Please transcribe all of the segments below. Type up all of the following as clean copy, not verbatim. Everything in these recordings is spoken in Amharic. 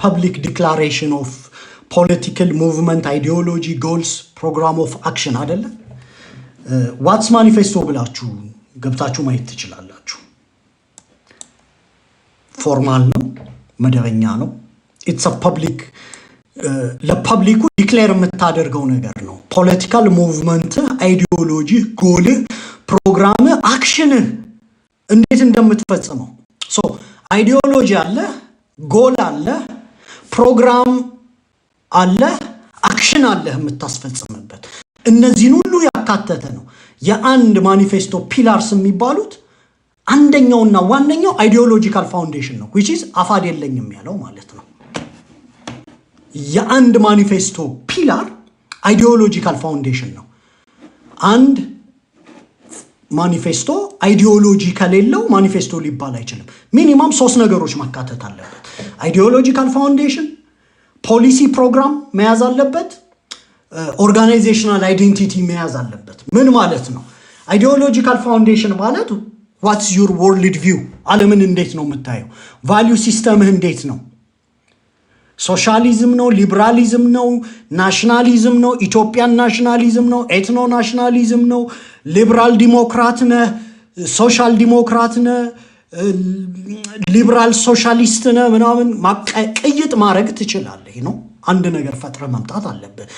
public declaration of political movement, ideology, goals, program of action አይደለ? What's manifesto ብላችሁ ገብታችሁ ማየት ትችላላችሁ። ፎርማል ነው፣ መደበኛ ነው። It's a public ለፐብሊኩ ዲክሌር የምታደርገው ነገር ነው። ፖለቲካል ሙቭመንት፣ አይዲዮሎጂ፣ ጎል፣ ፕሮግራም፣ አክሽን እንዴት እንደምትፈጽመው ሶ አይዲዮሎጂ አለ፣ ጎል አለ፣ ፕሮግራም አለ፣ አክሽን አለ የምታስፈጽምበት እነዚህን ሁሉ ያካተተ ነው። የአንድ ማኒፌስቶ ፒላርስ የሚባሉት አንደኛውና ዋነኛው አይዲዮሎጂካል ፋውንዴሽን ነው which is አፋድ የለኝም ያለው ማለት ነው። የአንድ ማኒፌስቶ ፒላር አይዲዮሎጂካል ፋውንዴሽን ነው። አንድ ማኒፌስቶ አይዲዮሎጂ ከሌለው ማኒፌስቶ ሊባል አይችልም። ሚኒመም 3 ነገሮች ማካተት አለበት። አይዲዮሎጂካል ፋውንዴሽን፣ ፖሊሲ ፕሮግራም መያዝ አለበት፣ ኦርጋናይዜሽናል አይዴንቲቲ መያዝ አለበት። ምን ማለት ነው? አይዲዮሎጂካል ፋውንዴሽን ማለት what's your world view? ዓለምን እንዴት ነው የምታየው? ቫልዩ ሲስተምህ እንዴት ነው? ሶሻሊዝም ነው፣ ሊበራሊዝም ነው፣ ናሽናሊዝም ነው፣ ኢትዮጵያን ናሽናሊዝም ነው፣ ኤትኖ ናሽናሊዝም ነው፣ ሊበራል ዲሞክራት ነህ፣ ሶሻል ዲሞክራት ነህ፣ ሊበራል ሶሻሊስት ነህ ምናምን ቅይጥ ማድረግ ትችላለህ ነው። አንድ ነገር ፈጥረ መምጣት አለበት።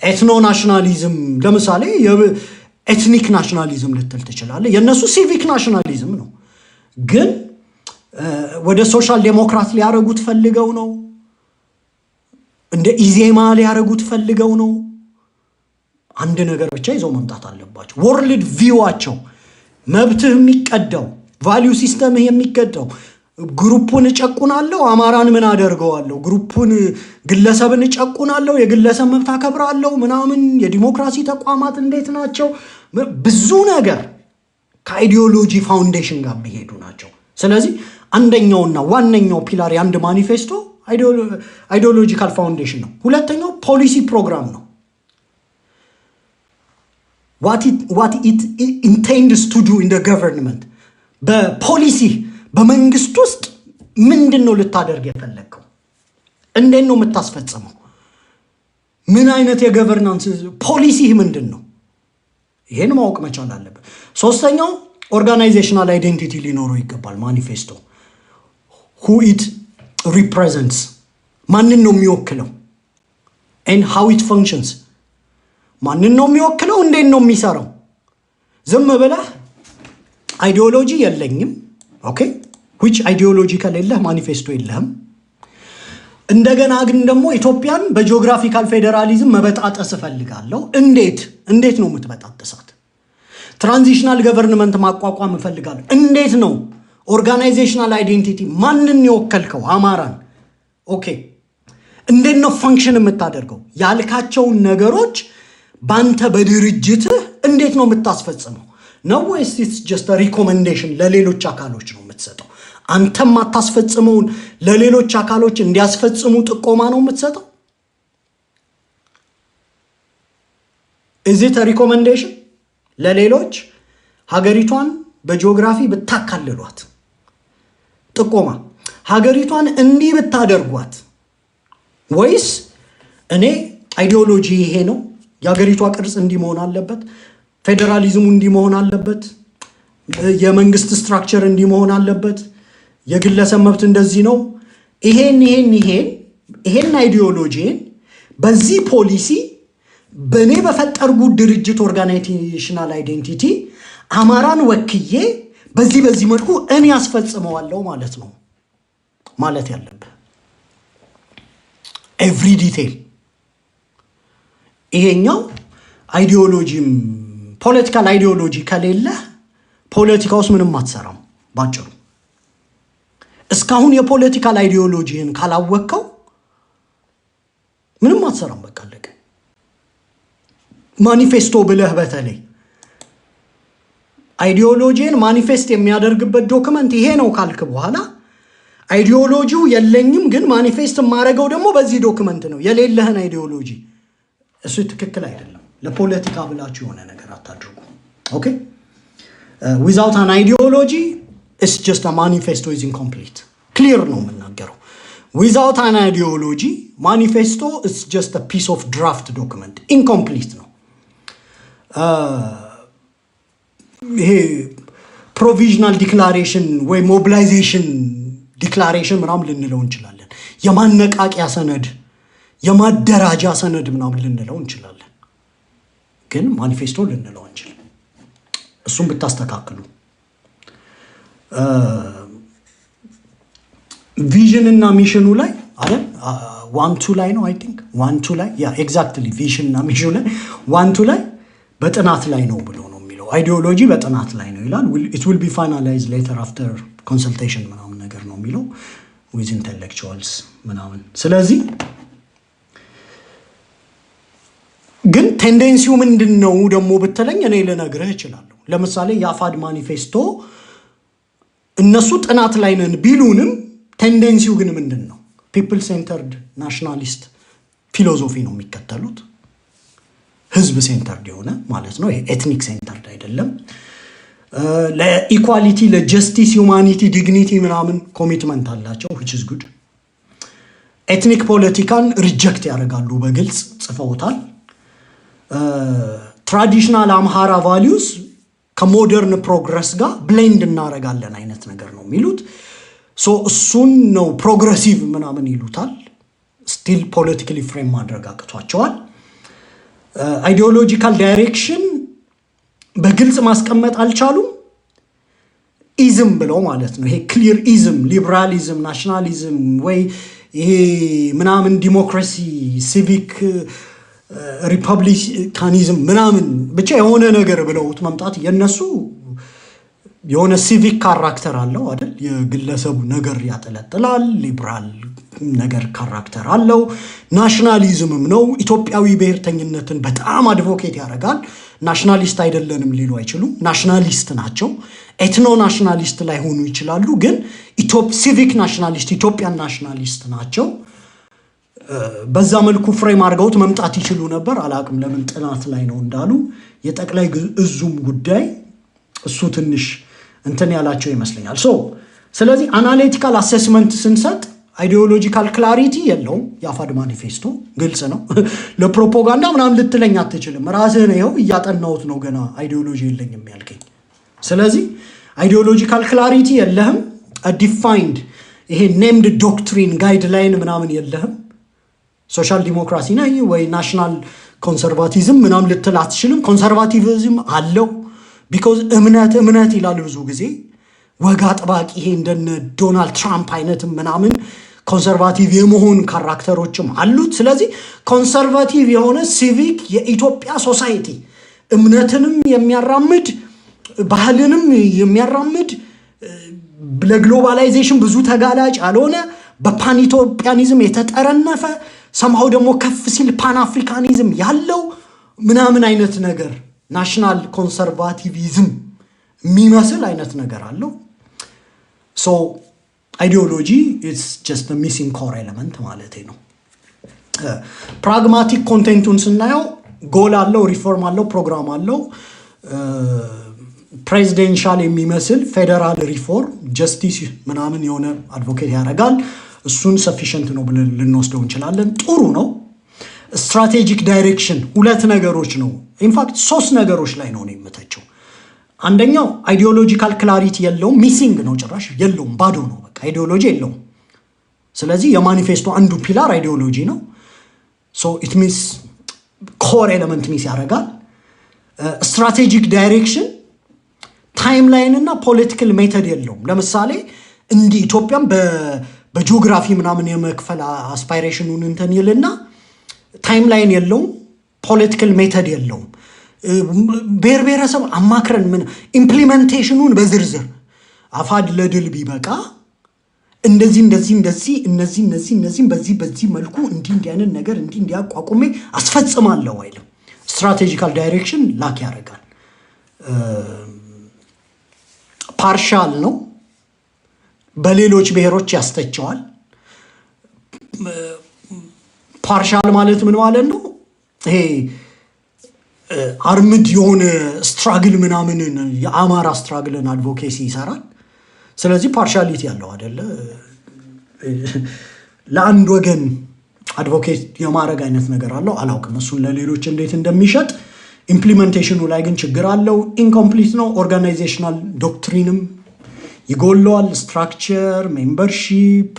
ኤትኖ ናሽናሊዝም ለምሳሌ ኤትኒክ ናሽናሊዝም ልትል ትችላለህ። የነሱ ሲቪክ ናሽናሊዝም ነው። ግን ወደ ሶሻል ዴሞክራት ሊያረጉት ፈልገው ነው፣ እንደ ኢዜማ ሊያረጉት ፈልገው ነው። አንድ ነገር ብቻ ይዘው መምጣት አለባቸው። ወርልድ ቪዋቸው መብትህ የሚቀደው ቫልዩ ሲስተምህ የሚቀደው ግሩፑን እጨቁናለሁ አማራን ምን አደርገዋለሁ፣ ግሩፑን ግለሰብን እጨቁናለሁ የግለሰብ መብት አከብራለሁ ምናምን፣ የዲሞክራሲ ተቋማት እንዴት ናቸው፣ ብዙ ነገር ከአይዲዮሎጂ ፋውንዴሽን ጋር ቢሄዱ ናቸው። ስለዚህ አንደኛውና ዋነኛው ፒላር የአንድ ማኒፌስቶ አይዲዮሎጂካል ፋውንዴሽን ነው። ሁለተኛው ፖሊሲ ፕሮግራም ነው። what it intends to do in the government በፖሊሲ በመንግስት ውስጥ ምንድነው ልታደርግ የፈለከው? እንዴት ነው የምታስፈጽመው? ምን አይነት የገቨርናንስ ፖሊሲ ምንድነው? ይሄን ማወቅ መቻል አለበት። ሶስተኛው ኦርጋናይዜሽናል አይዴንቲቲ ሊኖረው ይገባል ማኒፌስቶ። who it represents ማንን ነው የሚወክለው and how it functions ማንን ነው የሚወክለው እንዴት ነው የሚሰራው? ዝም ብለህ አይዲዮሎጂ የለኝም ኦኬ which ideology ከሌለህ ማኒፌስቶ የለህም። እንደገና ግን ደግሞ ኢትዮጵያን በጂኦግራፊካል ፌደራሊዝም መበጣጠስ እፈልጋለሁ። እንዴት ነው የምትበጣጠሳት? ትራንዚሽናል ገቨርንመንት ማቋቋም እፈልጋለሁ። እንዴት ነው? ኦርጋናይዜሽናል አይዴንቲቲ ማንን የወከልከው? አማራን ኦኬ እንዴት ነው ፋንክሽን የምታደርገው? ያልካቸውን ነገሮች ባንተ በድርጅትህ እንዴት ነው የምታስፈጽመው? ነው ወይስ it's just a recommendation ለሌሎች አካሎች ነው የምትሰጠው? አንተም ማታስፈጽመውን ለሌሎች አካሎች እንዲያስፈጽሙ ጥቆማ ነው የምትሰጠው? is it a recommendation ለሌሎች ሀገሪቷን በጂኦግራፊ ብታካልሏት ጥቆማ ሀገሪቷን እንዲህ ብታደርጓት? ወይስ እኔ አይዲዮሎጂ ይሄ ነው የሀገሪቷ ቅርጽ እንዲህ መሆን አለበት፣ ፌደራሊዝሙ እንዲህ መሆን አለበት፣ የመንግስት ስትራክቸር እንዲህ መሆን አለበት፣ የግለሰብ መብት እንደዚህ ነው፣ ይሄን አይዲዮሎጂን በዚህ ፖሊሲ በኔ በፈጠርኩት ድርጅት ኦርጋናይዜሽናል አይዴንቲቲ አማራን ወክዬ በዚህ መልኩ እኔ ያስፈጽመዋለሁ ማለት ነው ማለት ያለበት ኤቭሪ ዲቴል። ይሄኛው አይዲዮሎጂም ፖለቲካል አይዲዮሎጂ ከሌለ ፖለቲካውስ ምንም አትሰራም ባጭሩ። እስካሁን የፖለቲካል አይዲዮሎጂን ካላወቀው ምንም አትሰራም በቃ አለቀ። ማኒፌስቶ ብለህ በተለይ አይዲዮሎጂን ማኒፌስት የሚያደርግበት ዶክመንት ይሄ ነው ካልክ በኋላ አይዲዮሎጂው የለኝም ግን ማኒፌስት ማረጋው ደግሞ በዚህ ዶክመንት ነው የሌለህን አይዲዮሎጂ እሱ ትክክል አይደለም። ለፖለቲካ ብላችሁ የሆነ ነገር አታድርጉ ኦኬ። without an ideology it's just a manifesto is incomplete. clear ነው የምናገረው without an ideology manifesto is just a piece of draft document incomplete ነው ይሄ provisional declaration ወይ mobilization declaration ምናምን ልንለው እንችላለን የማነቃቂያ ሰነድ የማደራጃ ሰነድ ምናምን ልንለው እንችላለን ግን ማኒፌስቶ ልንለው እንችላለን እሱን ብታስተካክሉ ቪዥን እና ሚሽኑ ላይ አይደል 1-2 ላይ ነው አይ ቲንክ 1-2 ላይ ያ ኤግዛክትሊ ቪዥን እና ሚሽኑ ላይ 1-2 ላይ በጥናት ላይ ነው ብሎ ነው የሚለው አይዲዮሎጂ በጥናት ላይ ነው ይላል it will be finalized later after consultation ምናምን ነገር ነው የሚለው with intellectuals ምናምን ስለዚህ ግን ቴንደንሲው ምንድነው ደሞ በተለኝ እኔ ልነግርህ እችላለሁ ለምሳሌ ያፋድ ማኒፌስቶ እነሱ ጥናት ላይ ነን ቢሉንም ቴንደንሲው ግን ምንድነው people centered nationalist philosophy ነው የሚከተሉት ህዝብ ሴንተርድ የሆነ ማለት ነው ኤትኒክ ሴንተርድ አይደለም ለኢኳሊቲ ለጀስቲስ ሁማኒቲ ዲግኒቲ ምናምን ኮሚትመንት አላቸው which is good ኤትኒክ ፖለቲካን ሪጀክት ያደርጋሉ በግልጽ ጽፈውታል ትራዲሽናል አምሃራ ቫልዩስ ከሞደርን ፕሮግረስ ጋር ብሌንድ እናረጋለን አይነት ነገር ነው የሚሉት ሶ እሱን ነው ፕሮግሬሲቭ ምናምን ይሉታል ስቲል ፖለቲካሊ ፍሬም ማድረግ አቅቷቸዋል አይዲዮሎጂካል ዳይሬክሽን በግልጽ ማስቀመጥ አልቻሉም ኢዝም ብለው ማለት ነው ይሄ ክሊር ኢዝም ሊበራሊዝም ናሽናሊዝም ወይ ይሄ ምናምን ዲሞክራሲ ሲቪክ ሪፐብሊካኒዝም ምናምን ብቻ የሆነ ነገር ብለውት መምጣት የነሱ የሆነ ሲቪክ ካራክተር አለው አይደል የግለሰብ ነገር ያጠለጥላል ሊበራል ነገር ካራክተር አለው ናሽናሊዝምም ነው ኢትዮጵያዊ ብሔርተኝነትን በጣም አድቮኬት ያደርጋል ናሽናሊስት አይደለንም ሊሉ አይችሉም ናሽናሊስት ናቸው ኤትኖ ናሽናሊስት ላይ ሆኑ ይችላሉ ግን ሲቪክ ናሽናሊስት ኢትዮጵያን ናሽናሊስት ናቸው በዛ መልኩ ፍሬም አድርገውት መምጣት ይችሉ ነበር አላቅም ለምን ጥናት ላይ ነው እንዳሉ የጠቅላይ እዙም ጉዳይ እሱ ትንሽ እንትን ያላቸው ይመስለኛል ስለዚህ አናሊቲካል አሴስመንት ስንሰጥ አይዲዮሎጂካል ክላሪቲ የለውም ያፋድ ማኒፌስቶ ግልጽ ነው ለፕሮፓጋንዳ ምናምን ልትለኝ አትችልም ራስህ ነው ያጠናውት ነው ገና አይዲዮሎጂ የለኝም ያልከኝ ስለዚህ አይዲዮሎጂካል ክላሪቲ የለህም ዲፋይንድ ይሄ ኔምድ ዶክትሪን ጋይድላይን ምናምን የለህም ሶሻል ዲሞክራሲ ነው ወይ ናሽናል ኮንሰርቫቲዝም ምናምን ልትል አትችልም ኮንሰርቫቲቪዝም አለው because እምነት ይላል ብዙ ጊዜ ወጋ አጥባቂ ይሄ እንደነ ዶናልድ ትራምፕ አይነት ምናምን ኮንሰርቫቲቭ የመሆን ካራክተሮችም አሉት ስለዚህ ኮንሰርቫቲቭ የሆነ ሲቪክ የኢትዮጵያ ሶሳይቲ እምነትንም የሚያራምድ ባህልንም የሚያራምድ ለግሎባላይዜሽን ብዙ ተጋላጭ አልሆነ በፓን ኢትዮጵያኒዝም የተጠረነፈ somehow ደግሞ ከፍ ሲል ፓን አፍሪካኒዝም ያለው ምናምን አይነት ነገር ናሽናል ኮንሰርቫቲቪዝም የሚመስል አይነት ነገር አለው so ideology is just a missing core element ማለት ነው pragmatic content-ን ስናየው ጎል አለው ሪፎርም አለው ፕሮግራም አለው ፕሬዚደንሻል የሚመስል ፌደራል ሪፎርም ጀስቲስ ምናምን የሆነ አድቮኬት ያደርጋል እሱን ሰፊሽንት ነው ብለን ልንወስደው እንችላለን ጥሩ ነው ስትራቴጂክ ዳይሬክሽን ሁለት ነገሮች ነው ኢንፋክት ሶስት ነገሮች ላይ ነው የምተቸው አንደኛው አይዲዮሎጂካል ክላሪቲ የለውም ሚሲንግ ነው ጭራሽ የለውም ባዶ ነው በቃ አይዲዮሎጂ የለውም ስለዚህ የማኒፌስቶ አንዱ ፒላር አይዲዮሎጂ ነው so it means core element ሚስ ያደርጋል ስትራቴጂክ ዳይሬክሽን ታይምላይን እና ፖለቲካል ሜተድ የለውም ለምሳሌ እንዲ ኢትዮጵያም በጂኦግራፊ ምናምን የመክፈል አስፓይሬሽኑን እንትን ይልና ታይምላይን የለውም ፖለቲካል ሜተድ የለውም ብሔረሰብ አማክረን ምን ኢምፕሊሜንቴሽኑን በዝርዝር አፋድ ለድል ቢበቃ እንደዚህ በዚህ መልኩ እንዲህ አይነት ነገር እንዲያቋቁሜ አስፈጽማለሁ አይልም ስትራቴጂካል ዳይሬክሽን ላክ ያደርጋል ፓርሻል ነው በሌሎች ብሔሮች ያስተቸዋል ፓርሻል ማለት ምን ማለት ነው ይሄ አርምድ የሆነ ስትራግል ምናምን የአማራ ስትራግልን አድቮኬሲ ይሰራል ስለዚህ ፓርሻሊቲ ያለው አይደለ ለአንድ ወገን አድቮኬት የማድረግ አይነት ነገር አለው። አላውቅም እሱን ለሌሎች እንዴት እንደሚሸጥ። ኢምፕሊሜንቴሽኑ ላይ ግን ችግር አለው። ኢንኮምፕሊት ነው። ኦርጋናይዜሽናል ዶክትሪንም ይጎለዋል። ስትራክቸር፣ ሜምበርሺፕ፣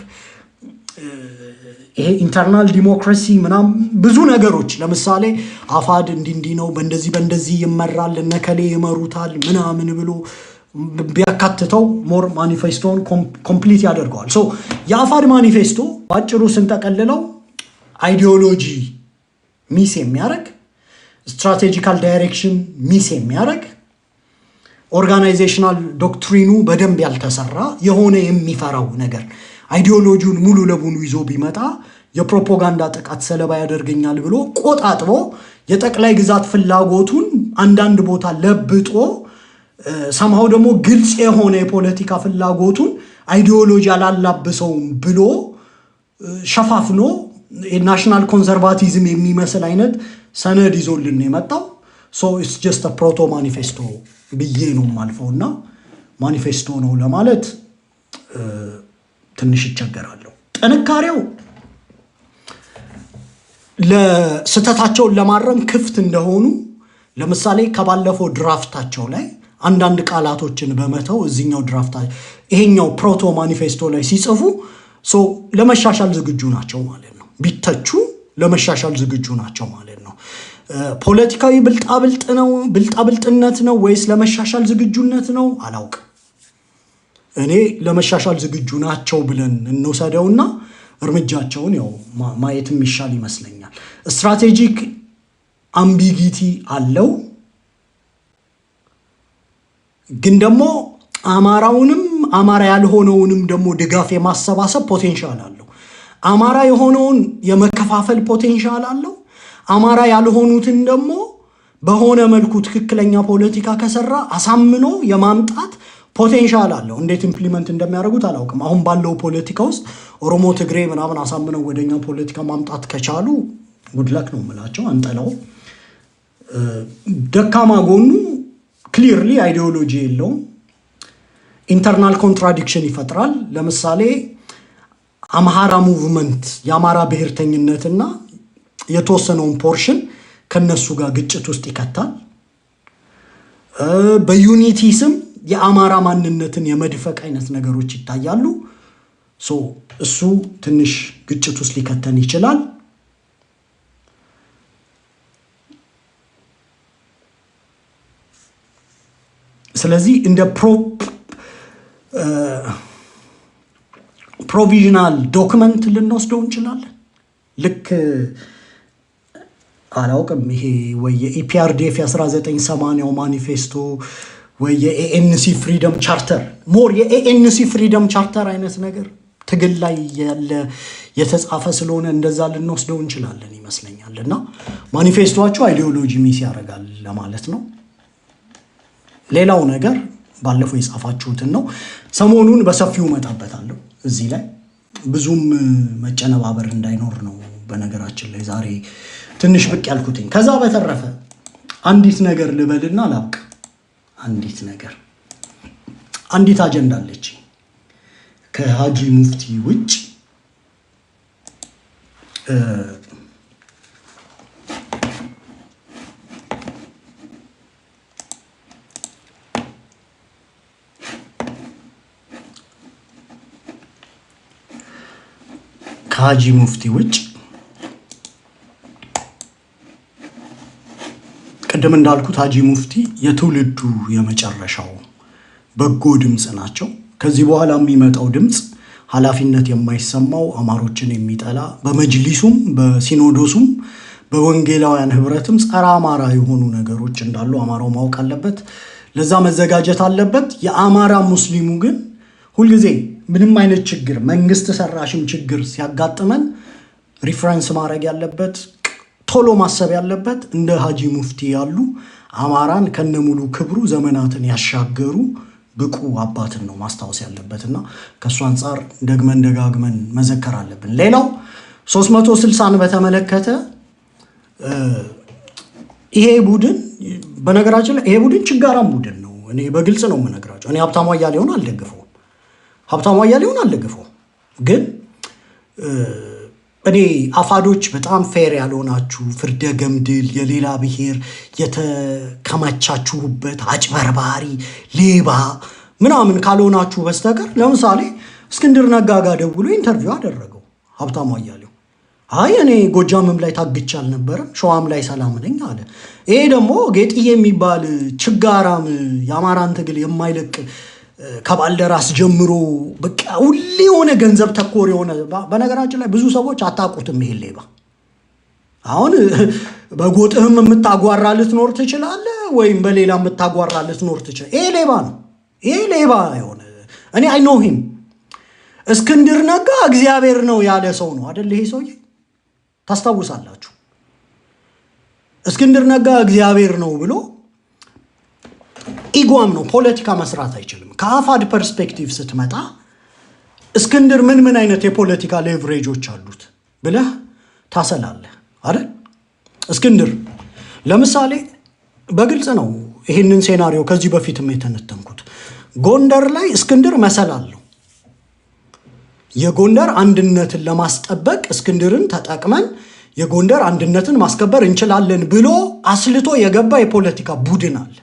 ይሄ ኢንተርናል ዲሞክራሲ ምናም ብዙ ነገሮች ለምሳሌ አፋድ እንዲህ ነው በእንደዚህ ይመራል እነከሌ ይመሩታል ምናምን ብሎ ቢያካትተው ሞር ማኒፌስቶን ኮምፕሊት ያደርገዋል። ሶ የአፋድ ማኒፌስቶ ባጭሩ ስንጠቀልለው አይዲዮሎጂ ሚስ የሚያደርግ፣ ስትራቴጂካል ዳይሬክሽን ሚስ የሚያደርግ፣ ኦርጋናይዜሽናል ዶክትሪኑ በደንብ ያልተሰራ የሆነ የሚፈራው ነገር አይዲዮሎጂውን ሙሉ ለሙሉ ይዞ ቢመጣ የፕሮፓጋንዳ ጥቃት ሰለባ ያደርገኛል ብሎ ቆጣጥቦ የጠቅላይ ግዛት ፍላጎቱን አንዳንድ ቦታ ለብጦ ሰማው ደግሞ ግልጽ የሆነ የፖለቲካ ፍላጎቱን አይዲዮሎጂ አላላብሰውም ብሎ ሸፋፍኖ የናሽናል ኮንሰርቫቲዝም የሚመስል አይነት ሰነድ ይዞልን የመጣው። ሶ ኢትስ ጀስት አ ፕሮቶ ማኒፌስቶ ብዬ ነው ማልፈውና ማኒፌስቶ ነው ለማለት ትንሽ ይቸገራለሁ። ጥንካሬው ለስተታቸውን ለማረም ክፍት እንደሆኑ ለምሳሌ ከባለፈው ድራፍታቸው ላይ አንዳንድ ቃላቶችን በመተው እዚህኛው ድራፍት ይሄኛው ፕሮቶ ማኒፌስቶ ላይ ሲጽፉ ለመሻሻል ዝግጁ ናቸው ማለት ነው። ቢተቹ ለመሻሻል ዝግጁ ናቸው ማለት ነው። ፖለቲካዊ ብልጣብልጥነት ነው ወይስ ለመሻሻል ዝግጁነት ነው አላውቅም። እኔ ለመሻሻል ዝግጁ ናቸው ብለን እንወሰደውና እርምጃቸውን ያው ማየትም ይሻል ይመስለኛል። ስትራቴጂክ አምቢጊቲ አለው፣ ግን ደግሞ አማራውንም አማራ ያልሆነውንም ደግሞ ድጋፍ የማሰባሰብ ፖቴንሻል አለው። አማራ የሆነውን የመከፋፈል ፖቴንሻል አለው። አማራ ያልሆኑትን ደግሞ በሆነ መልኩ ትክክለኛ ፖለቲካ ከሰራ አሳምኖ የማምጣት ፖቴንሻል አለው። እንዴት ኢምፕሊመንት እንደሚያደርጉት አላውቅም። አሁን ባለው ፖለቲካ ውስጥ ኦሮሞ፣ ትግሬ ምናምን አሳምነው ወደኛ ፖለቲካ ማምጣት ከቻሉ ጉድለክ ነው የምላቸው። አንጠላው። ደካማ ጎኑ ክሊርሊ አይዲዮሎጂ የለውም። ኢንተርናል ኮንትራዲክሽን ይፈጥራል። ለምሳሌ አማራ ሙቭመንት የአማራ ብሔርተኝነትና የተወሰነውን ፖርሽን ከነሱ ጋር ግጭት ውስጥ ይከታል። በዩኒቲ ስም የአማራ ማንነትን የመድፈቅ አይነት ነገሮች ይታያሉ። እሱ ትንሽ ግጭት ውስጥ ሊከተን ይችላል። ስለዚህ እንደ ፕሮቪዥናል ዶክመንት ልንወስደው እንችላለን። ልክ አላውቅም ይሄ ወይ የኢፒአርዲኤፍ 1980 ማኒፌስቶ ወይ የኤኤንሲ ፍሪደም ቻርተር ሞር የኤኤንሲ ፍሪደም ቻርተር አይነት ነገር ትግል ላይ ያለ የተጻፈ ስለሆነ እንደዛ ልንወስደው እንችላለን ይመስለኛል። እና ማኒፌስቶአቸው አይዲዮሎጂ ሚስ ያደርጋል ለማለት ነው። ሌላው ነገር ባለፈው የጻፋችሁትን ነው። ሰሞኑን በሰፊው መጣበታለሁ። እዚህ ላይ ብዙም መጨነባበር እንዳይኖር ነው በነገራችን ላይ ዛሬ ትንሽ ብቅ ያልኩትኝ። ከዛ በተረፈ አንዲት ነገር ልበልና ላብቅ። አንዲት አጀንዳ አለች ከሃጂ ሙፍቲ ውጭ ከሃጂ ሙፍቲ ውጭ ቀደም እንዳልኩት ሃጂ ሙፍቲ የትውልዱ የመጨረሻው በጎ ድምጽ ናቸው። ከዚህ በኋላ የሚመጣው ድምጽ ኃላፊነት የማይሰማው አማሮችን የሚጠላ በመጅሊሱም በሲኖዶሱም በወንጌላውያን ህብረትም ጸረ አማራ የሆኑ ነገሮች እንዳሉ አማራው ማወቅ አለበት። ለዛ መዘጋጀት አለበት። የአማራ ሙስሊሙ ግን ሁልጊዜ ምንም አይነት ችግር መንግስት ሰራሽም ችግር ሲያጋጥመን ሪፈረንስ ማድረግ ያለበት ቶሎ ማሰብ ያለበት እንደ ሃጂ ሙፍቲ ያሉ አማራን ከነሙሉ ክብሩ ዘመናትን ያሻገሩ ብቁ አባትን ነው ማስታወስ ያለበትና ከሱ አንፃር ደግመን ደጋግመን መዘከር አለብን። ሌላው 360ን በተመለከተ ይሄ ቡድን በነገራችን ላይ ይሄ ቡድን ችጋራም ቡድን ነው። እኔ በግልጽ ነው የምነግራቸው። እኔ ሀብታሙ አያሌውን አልደግፈውም፣ ግን እኔ አፋዶች በጣም ፌር ያልሆናችሁ ፍርደ ገምድል የሌላ ብሔር የተከማቻችሁበት አጭበርባሪ ሌባ ምናምን ካልሆናችሁ በስተቀር ለምሳሌ እስክንድር ነጋ ጋር ደውሎ ኢንተርቪው አደረገው ሀብታሙ አያሌው። አይ እኔ ጎጃምም ላይ ታግቻ አልነበረም ሸዋም ላይ ሰላም ነኝ አለ። ይሄ ደግሞ ጌጥዬ የሚባል ችጋራም የአማራን ትግል የማይለቅ ከባልደራስ ጀምሮ በቃ ሁሌ የሆነ ገንዘብ ተኮር የሆነ በነገራችን ላይ ብዙ ሰዎች አታውቁትም። ይሄ ሌባ አሁን በጎጥህም የምታጓራ ልትኖር ትችላለህ፣ ወይም በሌላ የምታጓራ ልትኖር ትችላለህ። ይሄ ሌባ ነው። ይሄ ሌባ የሆነ እኔ አይ ኖ ሂም እስክንድር ነጋ እግዚአብሔር ነው ያለ ሰው ነው አይደል? ይሄ ሰውዬ ታስታውሳላችሁ። እስክንድር ነጋ እግዚአብሔር ነው ብሎ ኢጓም ነው ፖለቲካ መስራት አይችልም። ከአፋድ ፐርስፔክቲቭ ስትመጣ እስክንድር ምን አይነት የፖለቲካ ሌቨሬጆች አሉት ብለህ ታሰላለህ አይደል? እስክንድር ለምሳሌ በግልጽ ነው ይህንን ሴናሪዮ ከዚህ በፊትም የተነተንኩት። ጎንደር ላይ እስክንድር መሰላለው የጎንደር አንድነትን ለማስጠበቅ እስክንድርን ተጠቅመን የጎንደር አንድነትን ማስከበር እንችላለን ብሎ አስልቶ የገባ የፖለቲካ ቡድን አለ።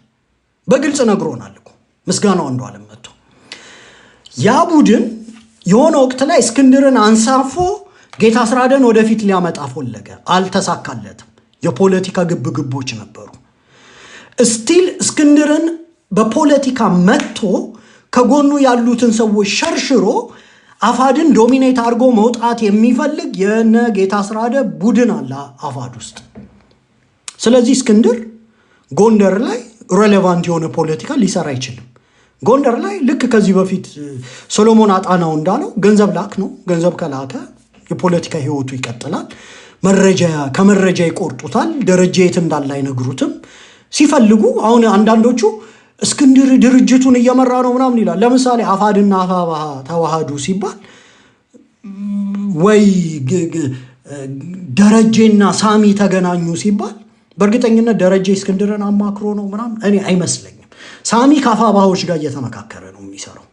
በግልጽ ነግሮናል እኮ ምስጋናው አንዱዓለም መጥቶ ያ ቡድን የሆነ ወቅት ላይ እስክንድርን አንሳፎ ጌታ አስራደን ወደፊት ሊያመጣ ፈለገ፣ አልተሳካለትም። የፖለቲካ ግብግቦች ነበሩ። ስቲል እስክንድርን በፖለቲካ መጥቶ ከጎኑ ያሉትን ሰዎች ሸርሽሮ አፋድን ዶሚኔት አድርጎ መውጣት የሚፈልግ የነ ጌታ አስራደ ቡድን አለ አፋድ ውስጥ። ስለዚህ እስክንድር ጎንደር ላይ ሬሌቫንት የሆነ ፖለቲካ ሊሰራ አይችልም። ጎንደር ላይ ልክ ከዚህ በፊት ሶሎሞን አጣናው እንዳለው ገንዘብ ላክ ነው። ገንዘብ ከላከ የፖለቲካ ህይወቱ ይቀጥላል። ከመረጃ ይቆርጡታል። ደረጃ የት እንዳለ አይነግሩትም። ሲፈልጉ አሁን አንዳንዶቹ እስክንድር ድርጅቱን እየመራ ነው ምናምን ይላል። ለምሳሌ አፋድና አፋባሃ ተዋሃዱ ሲባል ወይ ደረጀና ሳሚ ተገናኙ ሲባል በእርግጠኝነት ደረጀ እስክንድርን አማክሮ ነው ምናምን እኔ አይመስለኝም። ሳሚ ከአፋባሃዎች ጋር እየተመካከረ ነው የሚሰራው።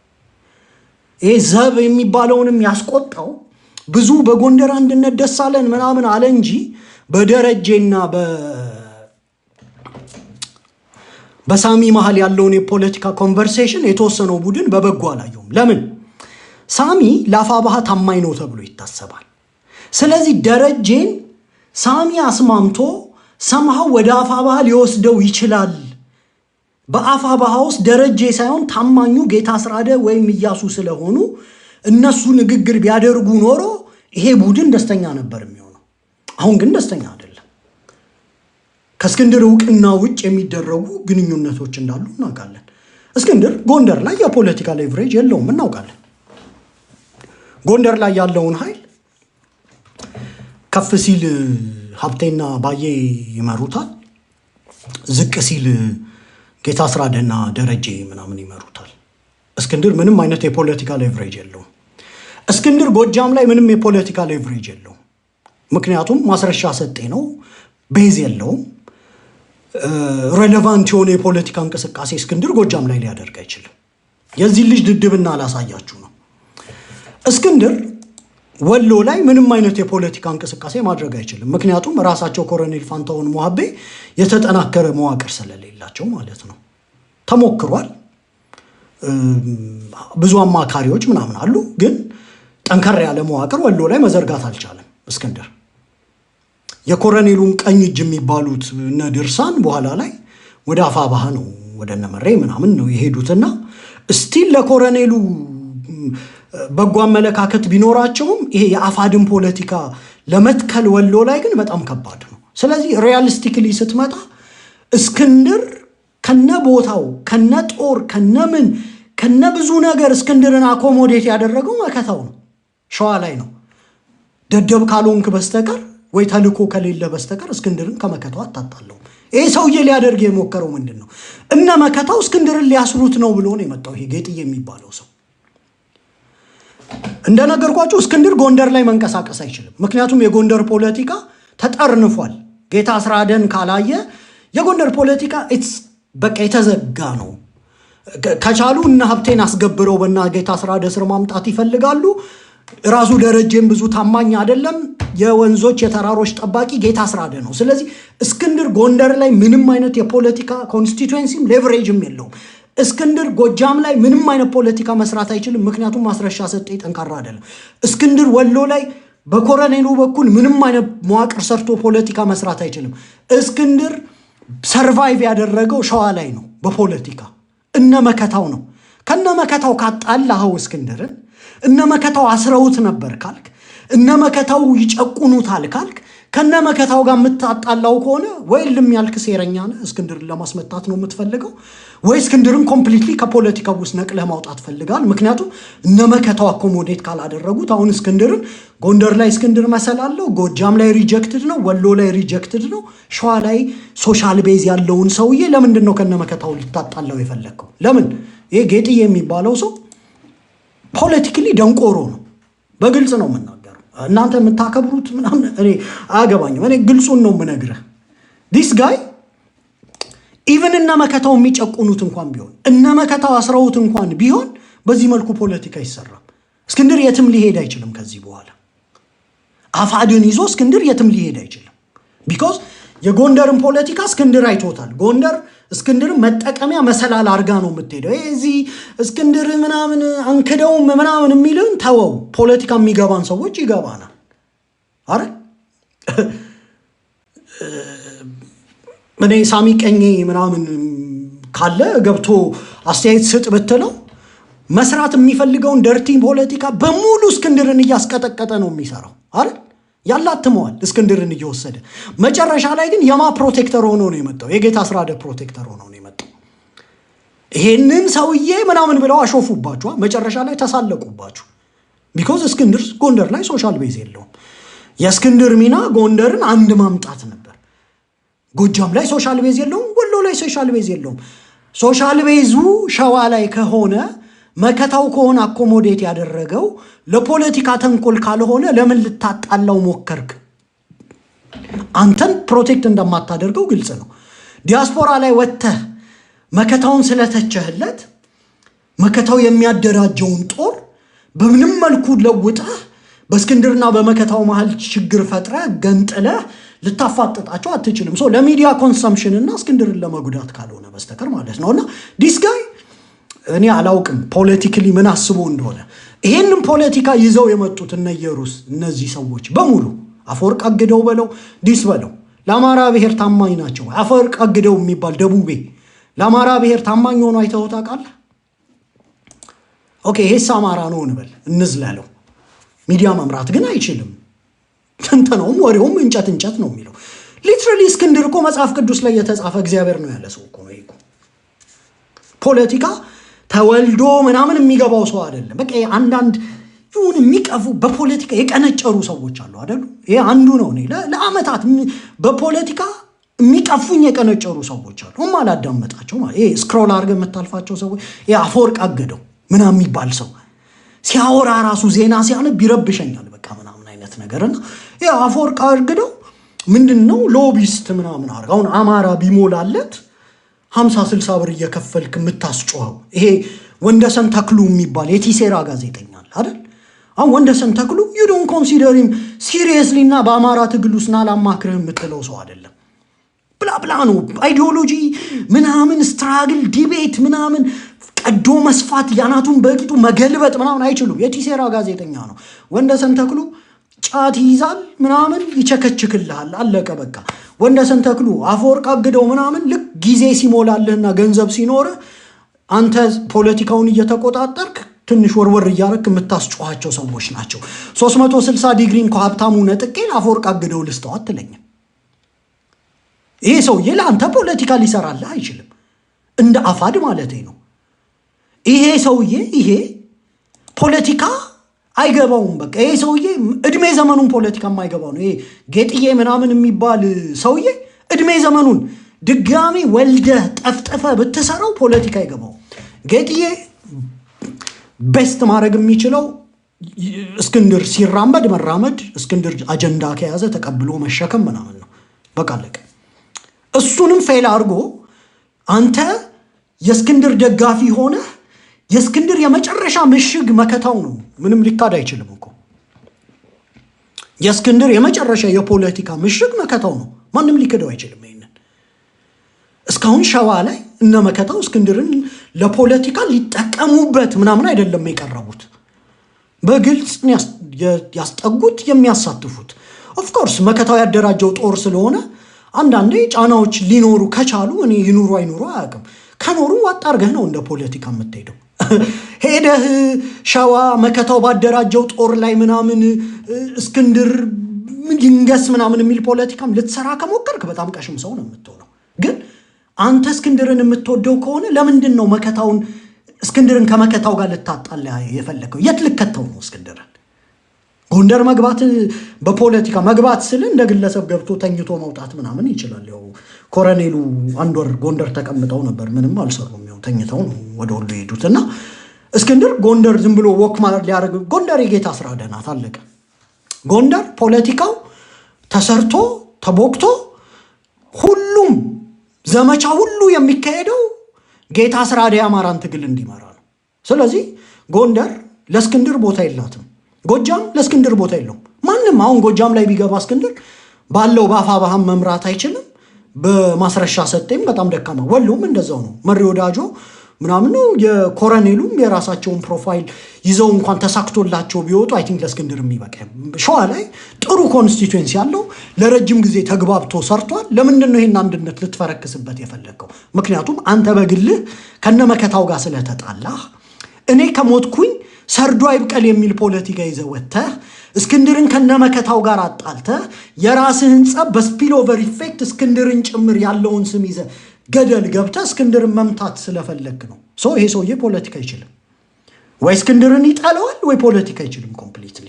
ይሄ ዘብ የሚባለውንም ያስቆጣው ብዙ በጎንደር አንድነት ደስ አለን ምናምን አለ እንጂ በደረጀና በሳሚ መሃል ያለውን የፖለቲካ ኮንቨርሴሽን የተወሰነው ቡድን በበጎ አላየውም። ለምን? ሳሚ ለአፋባሃ ታማኝ ነው ተብሎ ይታሰባል። ስለዚህ ደረጀን ሳሚ አስማምቶ ሰምሃው ወደ አፋባሃ ሊወስደው ይችላል። በአፋባሃ ውስጥ ደረጀ ሳይሆን ታማኙ ጌታ አስራደ ወይም ኢያሱ ስለሆኑ እነሱ ንግግር ቢያደርጉ ኖሮ ይሄ ቡድን ደስተኛ ነበር የሚሆነው። አሁን ግን ደስተኛ አይደለም። ከእስክንድር እውቅና ውጭ የሚደረጉ ግንኙነቶች እንዳሉ እናውቃለን። እስክንድር ጎንደር ላይ የፖለቲካ ሌቨሬጅ የለውም እናውቃለን። ጎንደር ላይ ያለውን ኃይል ከፍ ሲል ሀብቴና ባዬ ይመሩታል፣ ዝቅ ሲል ጌታ አስራደና ደረጀ ምናምን ይመሩታል። እስክንድር ምንም አይነት የፖለቲካ ሌቨሬጅ የለውም። እስክንድር ጎጃም ላይ ምንም የፖለቲካ ሌቨሬጅ የለውም። ምክንያቱም ማስረሻ ሰጤ ነው፣ ቤዝ የለውም። ሬሌቫንት የሆነ የፖለቲካ እንቅስቃሴ እስክንድር ጎጃም ላይ ሊያደርግ አይችልም። የዚህ ልጅ ድድብና ላሳያችሁ ነው። እስክንድር ወሎ ላይ ምንም አይነት የፖለቲካ እንቅስቃሴ ማድረግ አይችልም። ምክንያቱም ራሳቸው ኮሎኔል ፋንታሁን ሞሀቤ የተጠናከረ መዋቅር ስለሌላቸው ማለት ነው። ተሞክሯል። ብዙ አማካሪዎች ምናምን አሉ፣ ግን ጠንከር ያለ መዋቅር ወሎ ላይ መዘርጋት አልቻለም እስክንድር። የኮሎኔሉን ቀኝ እጅ የሚባሉት እነ ድርሳን በኋላ ላይ ወደ አፋባሃ ነው ወደ እነመሬ ምናምን ነው የሄዱትና ስቲል ለኮሎኔሉ በጎ አመለካከት ቢኖራቸውም ይሄ የአፋድን ፖለቲካ ለመትከል ወሎ ላይ ግን በጣም ከባድ ነው። ስለዚህ ሪያሊስቲክሊ ስትመጣ እስክንድር ከነ ቦታው ከነ ጦር ከነምን ከነ ብዙ ነገር እስክንድርን አኮሞዴት ያደረገው መከታው ነው፣ ሸዋ ላይ ነው። ደደብ ካልሆንክ በስተቀር ወይ ተልኮ ከሌለ በስተቀር እስክንድርን ከመከታው አታጣለው። ይሄ ሰውዬ ሊያደርግ የሞከረው ምንድን ነው? እነ መከታው እስክንድርን ሊያስሩት ነው ብሎ ነው የመጣው ይሄ ጌጥዬ የሚባለው ሰው። እንደነገርኳችሁ እስክንድር ጎንደር ላይ መንቀሳቀስ አይችልም። ምክንያቱም የጎንደር ፖለቲካ ተጠርንፏል። ጌታ አስራደን ካላየ የጎንደር ፖለቲካ በቃ የተዘጋ ነው። ከቻሉ እነ ሀብቴን አስገብረው በና ጌታ አስራደ ስር ማምጣት ይፈልጋሉ። ራሱ ደረጀም ብዙ ታማኝ አይደለም። የወንዞች የተራሮች ጠባቂ ጌታ አስራደ ነው። ስለዚህ እስክንድር ጎንደር ላይ ምንም አይነት የፖለቲካ ኮንስቲትዩንሲም ሌቨሬጅም የለውም። እስክንድር ጎጃም ላይ ምንም አይነት ፖለቲካ መስራት አይችልም። ምክንያቱም ማስረሻ ሰጤ ጠንካራ አይደለም። እስክንድር ወሎ ላይ በኮረኔሉ በኩል ምንም አይነት መዋቅር ሰርቶ ፖለቲካ መስራት አይችልም። እስክንድር ሰርቫይቭ ያደረገው ሸዋ ላይ ነው በፖለቲካ እነ መከታው ነው። ከነ መከታው ካጣላኸው እስክንድርን እነ መከታው አስረውት ነበር ካልክ፣ እነ መከታው ይጨቁኑታል ካልክ፣ ከነ መከታው ጋር የምታጣላው ከሆነ ወይ ልም ያልክ ሴረኛ ነህ፣ እስክንድርን ለማስመታት ነው የምትፈልገው፣ ወይ እስክንድርን ኮምፕሊትሊ ከፖለቲካው ውስጥ ነቅለህ ማውጣት ፈልጋል። ምክንያቱም እነ መከታው አኮሞዴት ካላደረጉት አሁን እስክንድርን ጎንደር ላይ እስክንድር መሰላለው፣ ጎጃም ላይ ሪጀክትድ ነው፣ ወሎ ላይ ሪጀክትድ ነው፣ ሸዋ ላይ ሶሻል ቤዝ ያለውን ሰውዬ ለምንድን ነው ከነ መከታው ልታጣላው የፈለግከው? ለምን? ይሄ ጌጥዬ የሚባለው ሰው ፖለቲካሊ ደንቆሮ ነው። በግልጽ ነው የምናገረው። እናንተ የምታከብሩት ምናምን እኔ አያገባኝም። እኔ ግልጹን ነው የምነግርህ። ዲስ ጋይ ኢቨን እነ መከታው የሚጨቁኑት እንኳን ቢሆን እነ መከታው አስረውት እንኳን ቢሆን በዚህ መልኩ ፖለቲካ ይሰራል። እስክንድር የትም ሊሄድ አይችልም። ከዚህ በኋላ አፋድን ይዞ እስክንድር የትም ሊሄድ አይችልም። ቢኮዝ የጎንደርን ፖለቲካ እስክንድር አይቶታል። ጎንደር እስክንድር መጠቀሚያ መሰላል አርጋ ነው የምትሄደው። እዚህ እስክንድር ምናምን አንክደውም ምናምን የሚልን ተወው። ፖለቲካ የሚገባን ሰዎች ይገባናል። አረ እኔ ሳሚ ቀኜ ምናምን ካለ ገብቶ አስተያየት ስጥ ብትለው መስራት የሚፈልገውን ደርቲ ፖለቲካ በሙሉ እስክንድርን እያስቀጠቀጠ ነው የሚሰራው አይደል? ያላትመዋል እስክንድርን እየወሰደ መጨረሻ ላይ ግን የማ ፕሮቴክተር ሆኖ ነው የመጣው። የጌታ አስራደ ፕሮቴክተር ሆኖ ነው የመጣው። ይሄንን ሰውዬ ምናምን ብለው አሾፉባችሁ፣ መጨረሻ ላይ ተሳለቁባችሁ። ቢኮዝ እስክንድር ጎንደር ላይ ሶሻል ቤዝ የለውም። የእስክንድር ሚና ጎንደርን አንድ ማምጣት ነበር። ጎጃም ላይ ሶሻል ቤዝ የለውም፣ ወሎ ላይ ሶሻል ቤዝ የለውም። ሶሻል ቤዙ ሸዋ ላይ ከሆነ መከታው ከሆነ አኮሞዴት ያደረገው ለፖለቲካ ተንኮል ካልሆነ ለምን ልታጣላው ሞከርክ? አንተን ፕሮቴክት እንደማታደርገው ግልጽ ነው። ዲያስፖራ ላይ ወጥተህ መከታውን ስለተቸህለት መከታው የሚያደራጀውን ጦር በምንም መልኩ ለውጠህ በእስክንድርና በመከታው መሃል ችግር ፈጥረህ ገንጥለህ ልታፋጥጣቸው አትችልም። ለሚዲያ ኮንሰምፕሽን እና እስክንድርን ለመጉዳት ካልሆነ በስተቀር ማለት ነው። እና ዲስ ጋይ እኔ አላውቅም ፖለቲካሊ ምን አስቦ እንደሆነ። ይሄንን ፖለቲካ ይዘው የመጡት እነ ኢየሩስ እነዚህ ሰዎች በሙሉ አፈወርቅ አግደው በለው ዲስ በለው ለአማራ ብሔር ታማኝ ናቸው። አፈወርቅ አግደው የሚባል ደቡቤ ለአማራ ብሔር ታማኝ ሆኖ አይተኸው ታውቃለህ? ኦኬ ይሄስ አማራ ነው እንበል እንዝላለው። ሚዲያ መምራት ግን አይችልም። ትንተናውም ወሬውም እንጨት ነው የሚለው። ሊትራሊ እስክንድር እኮ መጽሐፍ ቅዱስ ላይ የተጻፈ እግዚአብሔር ነው ያለ ሰው እኮ ነው። ይሄ ፖለቲካ ተወልዶ ምናምን የሚገባው ሰው አይደለም። በቃ አንዳንድ ይሁን የሚቀፉ በፖለቲካ የቀነጨሩ ሰዎች አሉ አይደሉ? ይሄ አንዱ ነው። እኔ ለአመታት በፖለቲካ የሚቀፉኝ የቀነጨሩ ሰዎች አሉ። አላዳመጣቸው ማለት ይሄ ስክሮል አድርገህ የምታልፋቸው ሰዎች። ይሄ አፈወርቅ አግደው ምናምን የሚባል ሰው ሲያወራ ራሱ ዜና ሲያነብ ይረብሸኛል። በቃ ምናምን አይነት ነገርና ይሄ አፈወርቅ አግደው ምንድነው ሎቢስት ምናምን አድርገው አሁን አማራ ቢሞላለት 50-60 ብር እየከፈልክ የምታስጮኸው ይሄ ወንደሰን ተክሉ የሚባል የቲሴራ ጋዜጠኛ አለ አይደል? አሁን ወንደሰን ተክሉ you don't consider him seriously እና በአማራ ትግል ውስጥ ናላማክርህ የምትለው ሰው አይደለም። ብላ ነው አይዲዮሎጂ ምናምን ስትራግል ዲቤት ምናምን ቀዶ መስፋት ያናቱን በቂጡ መገልበጥ ምናምን አይችሉም። የቲሴራ ጋዜጠኛ ነው ወንደሰን ተክሉ። ጫት ይይዛል ምናምን ይቸከችክልሃል። አለቀ በቃ። ወንደሰን ተክሉ አፈወርቅ አግደው ምናምን ልክ ጊዜ ሲሞላልህና ገንዘብ ሲኖር አንተ ፖለቲካውን እየተቆጣጠርክ ትንሽ ወርወር እያረክ የምታስጮኻቸው ሰዎች ናቸው። 360 ዲግሪን ከሀብታሙ ነጥቄ አፈወርቅ አግደው ልስጠው አትለኝም። ይሄ ሰውዬ ለአንተ ፖለቲካ ሊሰራልህ አይችልም። እንደ አፋድ ማለት ነው። ይሄ ሰውዬ ይሄ ፖለቲካ አይገባውም። በቃ ይሄ ሰውዬ እድሜ ዘመኑን ፖለቲካ የማይገባው ነው። ይሄ ጌጥዬ ምናምን የሚባል ሰውዬ እድሜ ዘመኑን ድጋሚ ወልደህ ጠፍጥፈህ ብትሰራው ፖለቲካ አይገባው። ጌጥዬ ቤስት ማድረግ የሚችለው እስክንድር ሲራመድ መራመድ፣ እስክንድር አጀንዳ ከያዘ ተቀብሎ መሸከም ምናምን ነው። በቃ አለቀ። እሱንም ፌል አድርጎ አንተ የእስክንድር ደጋፊ ሆነ የእስክንድር የመጨረሻ ምሽግ መከታው ነው። ምንም ሊካድ አይችልም እኮ የእስክንድር የመጨረሻ የፖለቲካ ምሽግ መከታው ነው። ማንም ሊክደው አይችልም። ይሄንን እስካሁን ሸዋ ላይ እነ መከታው እስክንድርን ለፖለቲካ ሊጠቀሙበት ምናምን አይደለም የቀረቡት፣ በግልጽ ያስጠጉት የሚያሳትፉት። ኦፍኮርስ መከታው ያደራጀው ጦር ስለሆነ አንዳንዴ ጫናዎች ሊኖሩ ከቻሉ እኔ ይኑሩ አይኑሩ አያውቅም። ከኖሩ ዋጥ አድርገህ ነው እንደ ፖለቲካ የምትሄደው። ሄደህ ሸዋ መከታው ባደራጀው ጦር ላይ ምናምን እስክንድር ይንገስ ምናምን የሚል ፖለቲካም ልትሰራ ከሞከርክ በጣም ቀሽም ሰው ነው የምትሆነው። ግን አንተ እስክንድርን የምትወደው ከሆነ ለምንድን ነው መከታውን እስክንድርን ከመከታው ጋር ልታጣላ የፈለገው? የት ልከተው ነው እስክንድርን? ጎንደር መግባት በፖለቲካ መግባት ስል እንደ ግለሰብ ገብቶ ተኝቶ መውጣት ምናምን ይችላል። ያው ኮሎኔሉ አንድ ወር ጎንደር ተቀምጠው ነበር፣ ምንም አልሰሩም። ያው ተኝተው ነው ወደ ወሎ ሄዱት እና እስክንድር ጎንደር ዝም ብሎ ወክ ሊያደርግ ጎንደር የጌታ ስራ ደናት አለቀ። ጎንደር ፖለቲካው ተሰርቶ ተቦክቶ ሁሉም ዘመቻ ሁሉ የሚካሄደው ጌታ ስራ የአማራን ትግል እንዲመራ ነው። ስለዚህ ጎንደር ለእስክንድር ቦታ የላትም። ጎጃም ለእስክንድር ቦታ የለውም። ማንም አሁን ጎጃም ላይ ቢገባ እስክንድር ባለው በአፋብኃም መምራት አይችልም። በማስረሻ ሰጤም በጣም ደካማ፣ ወሎም እንደዛው ነው። መሪ ወዳጆ ምናምን ነው። የኮሎኔሉም የራሳቸውን ፕሮፋይል ይዘው እንኳን ተሳክቶላቸው ቢወጡ አይ ቲንክ ለእስክንድር የሚበቃ። ሸዋ ላይ ጥሩ ኮንስቲትዌንሲ ያለው ለረጅም ጊዜ ተግባብቶ ሰርቷል። ለምንድን ነው ይሄን አንድነት ልትፈረክስበት የፈለገው? ምክንያቱም አንተ በግልህ ከነመከታው ጋር ስለተጣላህ እኔ ከሞትኩኝ ሰርዶ አይብቀል የሚል ፖለቲካ ይዘህ ወጥተህ እስክንድርን ከነመከታው ጋር አጣልተህ የራስህን ጸብ በስፒል ኦቨር ኢፌክት እስክንድርን ጭምር ያለውን ስም ይዘህ ገደል ገብተህ እስክንድርን መምታት ስለፈለግ ነው። ይሄ ሰውዬ ፖለቲካ አይችልም። ወይ እስክንድርን ይጠለዋል ወይ ፖለቲካ አይችልም ኮምፕሊትሊ።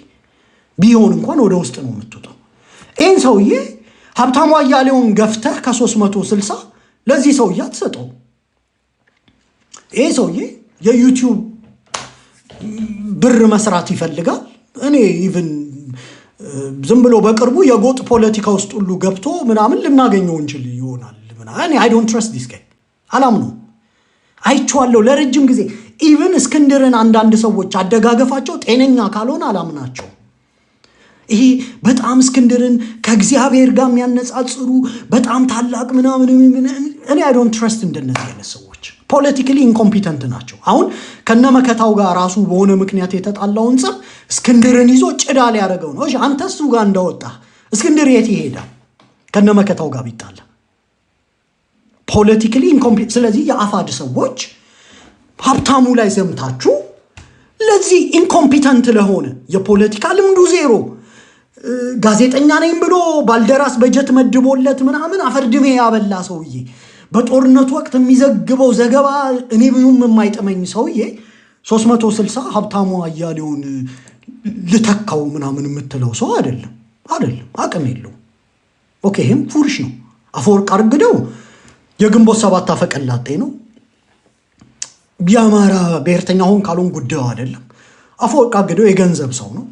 ቢሆን እንኳን ወደ ውስጥ ነው የምትወጣው። ይህን ሰውዬ ሀብታሙ አያሌውን ገፍተህ ከ360 ለዚህ ሰውዬ አትሰጠው። ይህ ሰውዬ የዩቲዩብ ብር መስራት ይፈልጋል። እኔ ኢቭን ዝም ብሎ በቅርቡ የጎጥ ፖለቲካ ውስጥ ሁሉ ገብቶ ምናምን ልናገኘው እንችል ይሆናል። እኔ አይ ዶንት ትረስት ዲስ ጋይ አላምነው። አይቼዋለሁ ለረጅም ጊዜ። ኢቭን እስክንድርን አንዳንድ ሰዎች አደጋገፋቸው ጤነኛ ካልሆነ አላምናቸው። ይሄ በጣም እስክንድርን ከእግዚአብሔር ጋር የሚያነጻጽሩ በጣም ታላቅ ምናምን እኔ አይ ዶንት ትረስት እንደነዚህ አይነት ሰዎች ፖለቲካሊ ኢንኮምፒተንት ናቸው። አሁን ከነመከታው ጋር ራሱ በሆነ ምክንያት የተጣላውን ጸብ እስክንድርን ይዞ ጭዳ ሊያደርገው ነው። እሺ አንተ እሱ ጋር እንደወጣ እስክንድር የት ይሄዳል? ከነመከታው ጋር ቢጣላ ፖለቲካሊ ኢንኮምፒተንት። ስለዚህ የአፋድ ሰዎች ሀብታሙ ላይ ዘምታችሁ ለዚህ ኢንኮምፒተንት ለሆነ የፖለቲካ ልምዱ ዜሮ ጋዜጠኛ ነኝ ብሎ ባልደራስ በጀት መድቦለት ምናምን አፈርድሜ ያበላ ሰውዬ በጦርነቱ ወቅት የሚዘግበው ዘገባ እኔ ብዙም የማይጠመኝ ሰውዬ 360 ሀብታሙ አያሌውን ልተካው ምናምን የምትለው ሰው አይደለም። አቅም የለው። ኦኬ ይህም ፉርሽ ነው። አፈወርቅ አርግደው የግንቦት ሰባት አፈቀላጤ ነው። የአማራ ብሔርተኛ ሆን ካልሆን ጉዳዩ አይደለም። አፈወርቅ አግደው የገንዘብ ሰው ነው።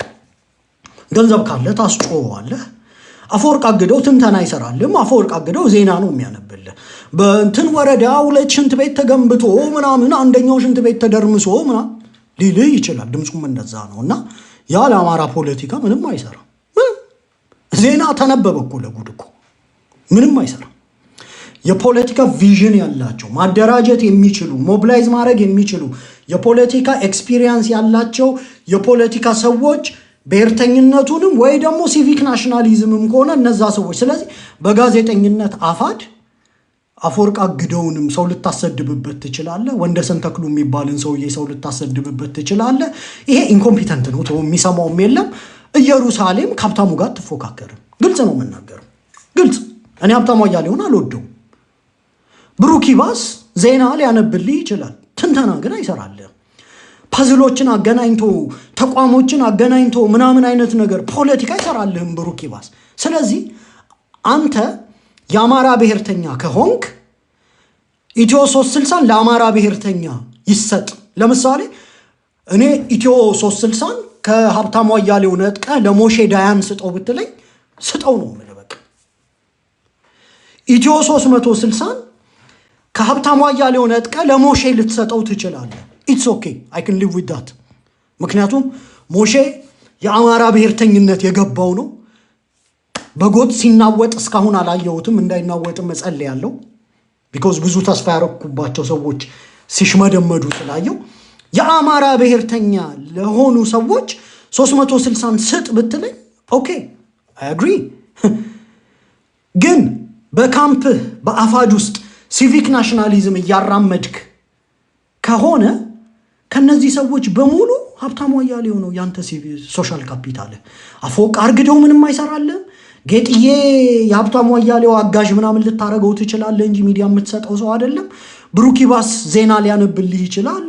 ገንዘብ ካለ ታስጮዋለህ። አፈወርቅ አግደው ትንተና አይሰራልም። አፈወርቅ አግደው ዜና ነው የሚያነብልህ። በእንትን ወረዳ 2 ሽንት ቤት ተገንብቶ ምናምን አንደኛው ሽንት ቤት ተደርምሶ ምናምን ሊልህ ይችላል። ድምፁም እንደዛ ነው። እና ያለ አማራ ፖለቲካ ምንም አይሰራም። ዜና ተነበበ እኮ ለጉድ እኮ ምንም አይሰራም። የፖለቲካ ቪዥን ያላቸው ማደራጀት የሚችሉ ሞቢላይዝ ማድረግ የሚችሉ የፖለቲካ ኤክስፒሪየንስ ያላቸው የፖለቲካ ሰዎች ብሔርተኝነቱንም ወይ ደግሞ ሲቪክ ናሽናሊዝምም ከሆነ እነዛ ሰዎች። ስለዚህ በጋዜጠኝነት አፋድ አፈወርቅ አግደውንም ሰው ልታሰድብበት ትችላለህ። ወንደሰን ተክሉ የሚባልን ሰውዬ ሰው ልታሰድብበት ትችላለህ። ይሄ ኢንኮምፒተንት ነው። የሚሰማውም የለም። ኢየሩሳሌም ከሀብታሙ ጋር ትፎካከርም። ግልጽ ነው የምናገረው፣ ግልጽ። እኔ ሀብታሙ አያሌውን አልወደውም። ብሩክ ይባስ ዜና ሊያነብልህ ይችላል፣ ትንተና ግን አይሰራልህም። ፐዝሎችን አገናኝቶ ተቋሞችን አገናኝቶ ምናምን አይነት ነገር ፖለቲካ አይሰራልህም ብሩክ ይባስ። ስለዚህ አንተ የአማራ ብሔርተኛ ከሆንክ ኢትዮ 360 ለአማራ ብሔርተኛ ይሰጥ። ለምሳሌ እኔ ኢትዮ 360 ከሀብታሙ አያሌው ነጥቀህ ለሞሼ ዳያን ስጠው ብትለኝ ስጠው ነው የምልህ። በቃ ኢትዮ 360 ከሀብታሙ አያሌው ነጥቀህ ለሞሼ ልትሰጠው ትችላለህ። ኢትስ ኦኬ አይ ካን ሊቭ ዊዝ ዳት። ምክንያቱም ሞሼ የአማራ ብሔርተኝነት የገባው ነው። በጎጥ ሲናወጥ እስካሁን አላየሁትም። እንዳይናወጥም እጸልያለሁ። ቢኮዝ ብዙ ተስፋ ያረኩባቸው ሰዎች ሲሽመደመዱ ስላየው የአማራ ብሔርተኛ ለሆኑ ሰዎች 360 ስጥ ብትለኝ ኦኬ አይ አግሪ። ግን በካምፕ በአፋድ ውስጥ ሲቪክ ናሽናሊዝም እያራመድክ ከሆነ ከነዚህ ሰዎች በሙሉ ሀብታሙ አያሌው ነው ያንተ ሶሻል ካፒታል። አፈወርቅ አርግደው ምንም አይሰራልም። ጌጥዬ የሀብታሙ አያሌው አጋዥ ምናምን ልታረገው ትችላለህ እንጂ ሚዲያ የምትሰጠው ሰው አይደለም። ብሩኪባስ ዜና ሊያነብልህ ይችላል።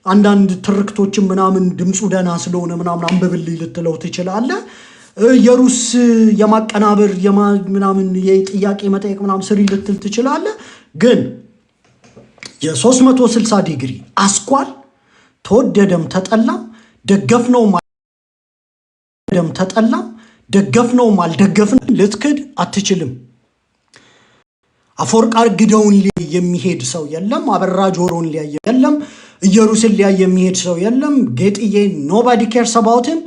አንዳንድ ትርክቶችን ምናምን ድምፁ ደህና ስለሆነ ምናምን አንብብልህ ልትለው ትችላለህ። የሩስ የማቀናበር ምናምን የጥያቄ መጠየቅ ምናምን ስሪ ልትል ትችላለህ። ግን የ360 ዲግሪ አስኳል ተወደደም ተጠላም ደገፍነውም አልደገፍንም ልትክድ አትችልም። አፈወርቅ አርግደውን ሊያይ የሚሄድ ሰው የለም። አበራ ጆሮን ሊያይ የለም። ኢየሩስን ሊያይ የሚሄድ ሰው የለም። ጌጥዬ ኖባዲ ኬርስ አባውት ሂም።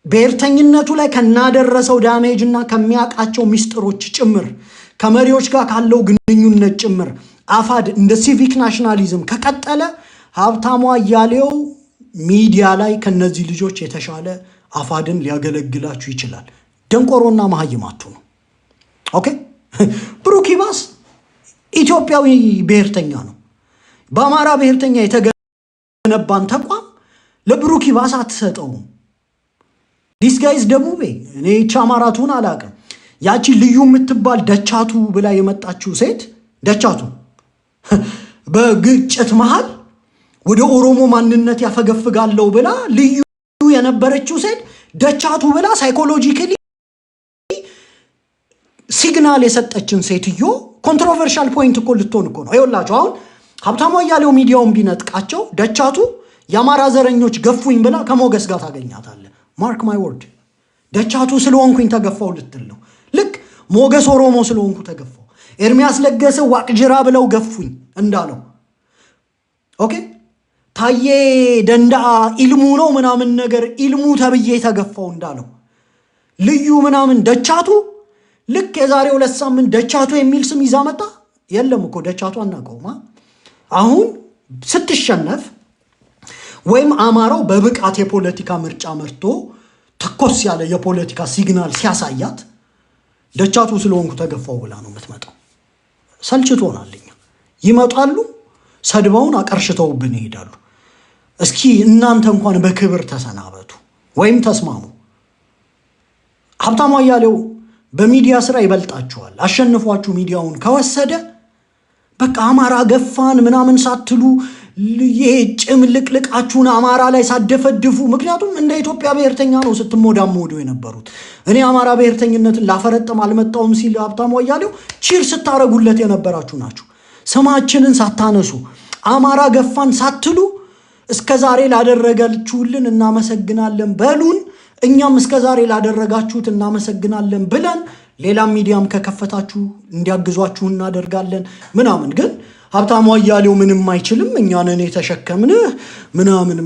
ብሔርተኝነቱ ላይ ከናደረሰው ዳሜጅ እና ከሚያውቃቸው ሚስጥሮች ጭምር ከመሪዎች ጋር ካለው ግንኙነት ጭምር አፋድ እንደ ሲቪክ ናሽናሊዝም ከቀጠለ ሀብታሙ አያሌው ሚዲያ ላይ ከነዚህ ልጆች የተሻለ አፋድን ሊያገለግላችሁ ይችላል። ደንቆሮና መሀይማቱ ነው። ኦኬ ብሩኪባስ ኢትዮጵያዊ ብሔርተኛ ነው። በአማራ ብሔርተኛ የተገነባን ተቋም ለብሩኪባስ አትሰጠውም። ዲስ ጋይዝ ደቡቤ እኔ ቻማራቱን አላውቅም። ያቺ ልዩ የምትባል ደቻቱ ብላ የመጣችው ሴት ደቻቱ በግጭት መሃል ወደ ኦሮሞ ማንነት ያፈገፍጋለው ብላ ልዩ የነበረችው ሴት ደቻቱ ብላ ሳይኮሎጂካሊ ሲግናል የሰጠችን ሴትዮ ኮንትሮቨርሻል ፖይንት እኮ ልትሆን እኮ ነው። ይኸውላችሁ አሁን ሀብታሙ አያሌው ሚዲያውን ቢነጥቃቸው ደቻቱ የአማራ ዘረኞች ገፉኝ ብላ ከሞገስ ጋር ታገኛታለህ። ማርክ ማይ ወርድ። ደቻቱ ስለሆንኩኝ ተገፋው ልትል ነው። ልክ ሞገስ ኦሮሞ ስለሆንኩ ተገፋው፣ ኤርሚያስ ለገሰ ዋቅጅራ ብለው ገፉኝ እንዳለው ኦኬ ታዬ ደንዳ ኢልሙ ነው ምናምን ነገር ኢልሙ ተብዬ ተገፋው እንዳለው ልዩ ምናምን ደቻቱ ልክ የዛሬ 2 ሳምንት ደቻቱ የሚል ስም ይዛ መጣ። የለም እኮ ደቻቱ አናውቀውማ። አሁን ስትሸነፍ ወይም አማራው በብቃት የፖለቲካ ምርጫ መርጦ ተኮስ ያለ የፖለቲካ ሲግናል ሲያሳያት ደቻቱ ስለሆንኩ ተገፋው ብላ ነው የምትመጣው። ሰልችቶናል። ይመጣሉ፣ ሰድበውን አቀርሽተውብን ይሄዳሉ። እስኪ እናንተ እንኳን በክብር ተሰናበቱ ወይም ተስማሙ። ሀብታሙ አያሌው በሚዲያ ስራ ይበልጣችኋል። አሸንፏችሁ ሚዲያውን ከወሰደ በቃ አማራ ገፋን ምናምን ሳትሉ ጭምልቅልቃችሁን አማራ ላይ ሳደፈድፉ፣ ምክንያቱም እንደ ኢትዮጵያ ብሔርተኛ ነው ስትሞዳሞዱ የነበሩት። እኔ አማራ ብሔርተኝነትን ላፈረጥም አልመጣውም ሲል ሀብታሙ አያሌው ቺር ስታረጉለት የነበራችሁ ናችሁ። ስማችንን ሳታነሱ አማራ ገፋን ሳትሉ እስከዛሬ ላደረጋችሁልን እናመሰግናለን በሉን። እኛም እስከዛሬ ላደረጋችሁት እናመሰግናለን ብለን ሌላም ሚዲያም ከከፈታችሁ እንዲያግዟችሁ እናደርጋለን ምናምን። ግን ሀብታሙ አያሌው ምንም አይችልም እኛንን የተሸከምን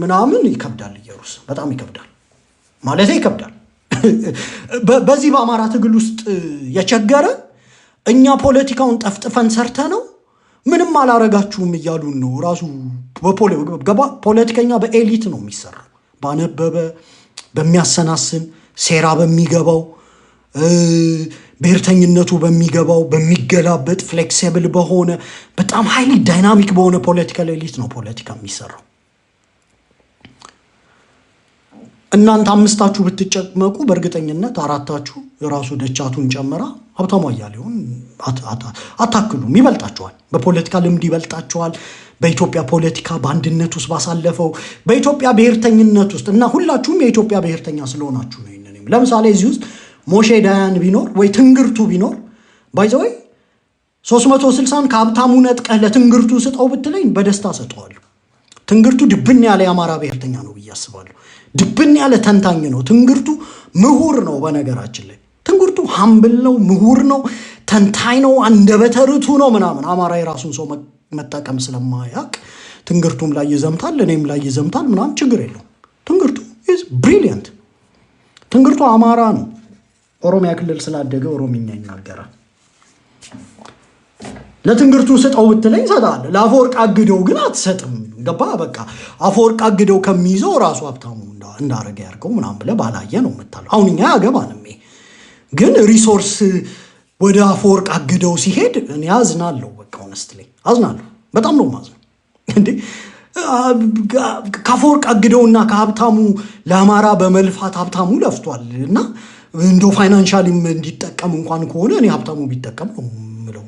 ምናምን ይከብዳል። ኢየሩስ በጣም ይከብዳል ማለት ይከብዳል። በዚህ በአማራ ትግል ውስጥ የቸገረ እኛ ፖለቲካውን ጠፍጥፈን ሰርተ ነው ምንም አላረጋችሁም እያሉን ነው። ራሱ ፖለቲከኛ በኤሊት ነው የሚሰራው፣ ባነበበ በሚያሰናስን ሴራ በሚገባው ብሔርተኝነቱ በሚገባው በሚገላበጥ ፍሌክሲብል በሆነ በጣም ሃይሊ ዳይናሚክ በሆነ ፖለቲካል ኤሊት ነው ፖለቲካ የሚሰራው። እናንተ 5ታችሁ ብትጨመቁ በእርግጠኝነት 4ታችሁ የራሱ ደቻቱን ጨምራ ሀብታሙ አያሌውን አታክሉም። ይበልጣችኋል፣ በፖለቲካ ልምድ ይበልጣችኋል። በኢትዮጵያ ፖለቲካ በአንድነት ውስጥ ባሳለፈው በኢትዮጵያ ብሔርተኝነት ውስጥ እና ሁላችሁም የኢትዮጵያ ብሔርተኛ ስለሆናችሁ ነው። ይሄንን ለምሳሌ እዚህ ውስጥ ሞሼ ዳያን ቢኖር ወይ ትንግርቱ ቢኖር ባይዘው 360ን ከሀብታሙ ነጥቀህ ለትንግርቱ ስጠው ብትለኝ በደስታ ሰጠዋለሁ። ትንግርቱ ድብን ያለ የአማራ ብሔርተኛ ነው ብዬ አስባለሁ። ድብን ያለ ተንታኝ ነው። ትንግርቱ ምሁር ነው። በነገራችን ላይ ትንግርቱ ሀምብል ነው፣ ምሁር ነው፣ ተንታኝ ነው፣ አንደበተ ርቱዕ ነው ምናምን። አማራ የራሱን ሰው መጠቀም ስለማያውቅ ትንግርቱም ላይ ይዘምታል፣ እኔም ላይ ይዘምታል ምናምን፣ ችግር የለውም። ትንግርቱ ኢዝ ብሪሊየንት። ትንግርቱ አማራ ነው። ኦሮሚያ ክልል ስላደገ ኦሮምኛ ይናገራል። ለትንግርቱ ስጠው ብትለኝ እሰጥሃለሁ። ለአፈወርቅ አግደው ግን አትሰጥም። ገባ? በቃ አፈወርቅ አግደው ከሚይዘው ራሱ ሀብታሙ እንዳረገ ያርገው ምናምን ብለህ ባላየ ነው የምታለው። አሁን እኛ ያገባንም ግን ሪሶርስ ወደ አፈወርቅ አግደው ሲሄድ እኔ አዝናለሁ። በቃ ሆነስትሊ አዝናለሁ። በጣም ነው ማዝነው። እንዴ ከአፈወርቅ አግደውና ከሀብታሙ ለአማራ በመልፋት ሀብታሙ ለፍቷል እና እንደው ፋይናንሻሊም እንዲጠቀም እንኳን ከሆነ እኔ ሀብታሙ ቢጠቀም ነው ምለው።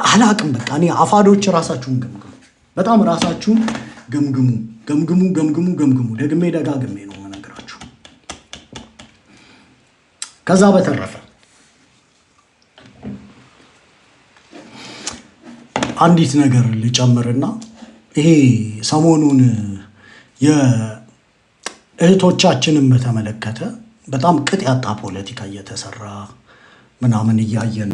አላቅም። በቃ እኔ አፋዶች ራሳችሁን ገምግሙ። በጣም ራሳችሁን ገምግሙ። ደግሜ ደጋግሜ ነው የምነግራችሁ። ከዛ በተረፈ አንዲት ነገር ልጨምርና ይሄ ሰሞኑን የእህቶቻችንን በተመለከተ በጣም ቅጥ ያጣ ፖለቲካ እየተሰራ ምናምን እያየን